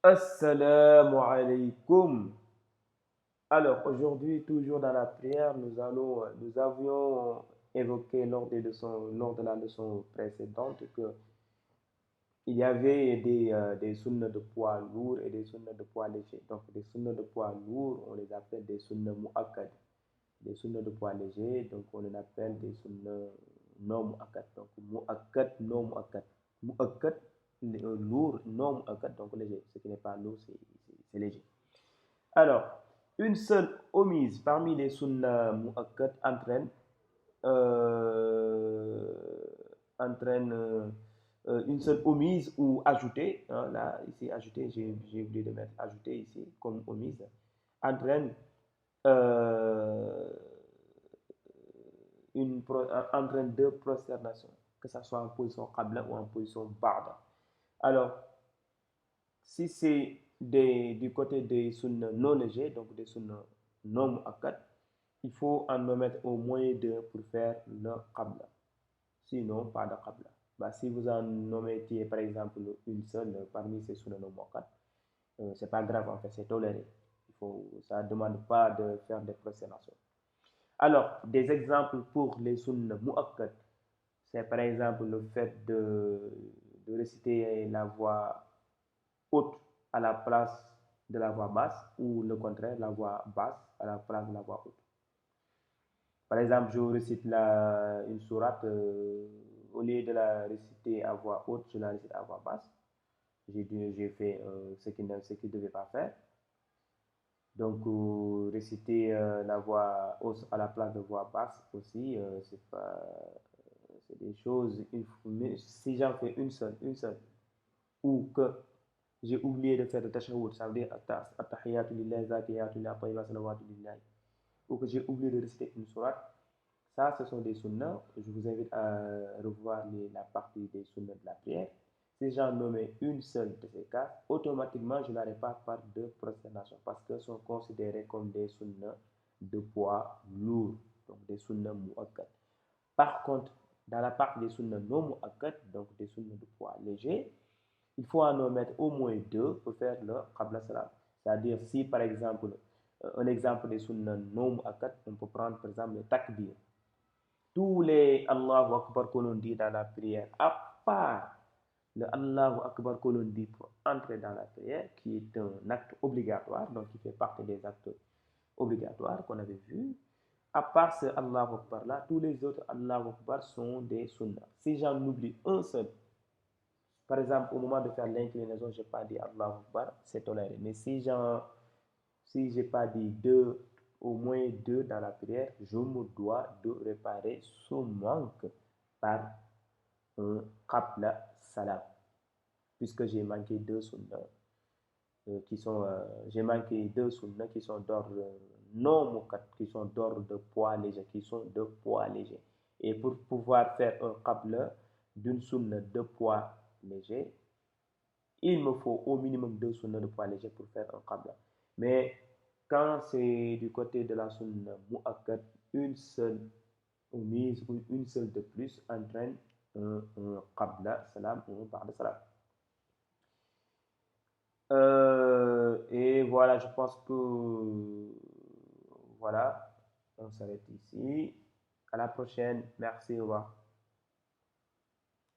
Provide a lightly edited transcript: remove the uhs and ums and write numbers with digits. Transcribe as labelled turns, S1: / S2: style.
S1: Assalamu alaikum. Alors, aujourd'hui, toujours dans la prière, nous avions évoqué lors de la leçon précédente que il y avait des sunnas de poids lourd et des sunnas de poids léger. Donc, des sunnas de poids lourd, on les appelle des sunnas mu'akkad. Des sunnas de poids léger, donc on les appelle des sunnas non mu'akkad. Donc, mu'akkad, non mu'akkad. Mu'akkad, lourd, non mu'akkad, donc léger. Ce qui n'est pas lourd, c'est léger. Alors, une seule omise parmi les sunnas mu'akkad euh, entraîne une seule omise ou ajoutée, hein, là, ici, ajoutée, j'ai oublié de mettre ajoutée ici, comme omise, entraîne, euh, entraîne deux prosternations, que ce soit en position qabla ou en position ba'da. Alors, si c'est du côté des sunnas non légers, donc des sunnas non mu'akkad, il faut en omettre au moins deux pour faire le qabla. Sinon, pas de qabla. Bah, si vous en omettez par exemple une seule parmi ces sunnas non mu'akkad, c'est pas grave, en fait, c'est toléré. Ça ne demande pas de faire des procédations. Alors, des exemples pour les sunnas mu'akkad, c'est par exemple le fait de réciter la voix haute à la place de la voix basse ou le contraire, la voix basse à la place de la voix haute. Par exemple, je récite une sourate, au lieu de la réciter à voix haute, je la récite à voix basse. J'ai fait ce qu'il ne devait pas faire. Donc, réciter la voix haute à la place de voix basse aussi, c'est des choses, si j'en fais une seule, ou que j'ai oublié de faire le tashahhud, ça veut dire attahiyatu lillahi, zakiyatu lillahi, tayyibat salawatu lillahi, ou que j'ai oublié de réciter une sourate, ça, ce sont des sunnahs. Je vous invite à revoir la partie des sunnahs de la prière. Si j'en nommais une seule de ces cas, automatiquement, je la répare par deux prosternations parce que sont considérés comme des sunnahs de poids lourd, donc des sunnahs mu'akkad. Par contre, dans la partie des sunnahs non mu'akkad, donc des sunnahs de poids léger, il faut en omettre au moins deux pour faire le qabla salam. C'est-à-dire, si par exemple, un exemple des sunnahs non mu'akkad, on peut prendre par exemple le takbir. Tous les Allahu Akbar que l'on dit dans la prière, à part le Allahu Akbar que l'on dit pour entrer dans la prière, qui est un acte obligatoire, donc qui fait partie des actes obligatoires qu'on avait vus, à part ce Allahu Akbar là, tous les autres Allahu Akbar sont des sunnahs. Si j'en oublie un seul, par exemple, au moment de faire l'inclinaison, je n'ai pas dit Allahu Akbar, c'est toléré. Mais si j'ai pas dit deux, au moins deux dans la prière, je me dois de réparer ce manque par un qabla salam, puisque j'ai manqué deux sunnahs qui sont d'ordre non mukat, qui sont d'ordre de poids léger, qui sont de poids léger. Et pour pouvoir faire un qabla d'une sunna de poids léger, il me faut au minimum deux sunnahs de poids léger pour faire un qabla. Mais quand c'est du côté de la sunna mu'akkad, une seule mise ou une seule de plus entraîne un qabla salam ou un ba'da salam. Et voilà, je pense que voilà, on s'arrête ici. À la prochaine. Merci, au revoir.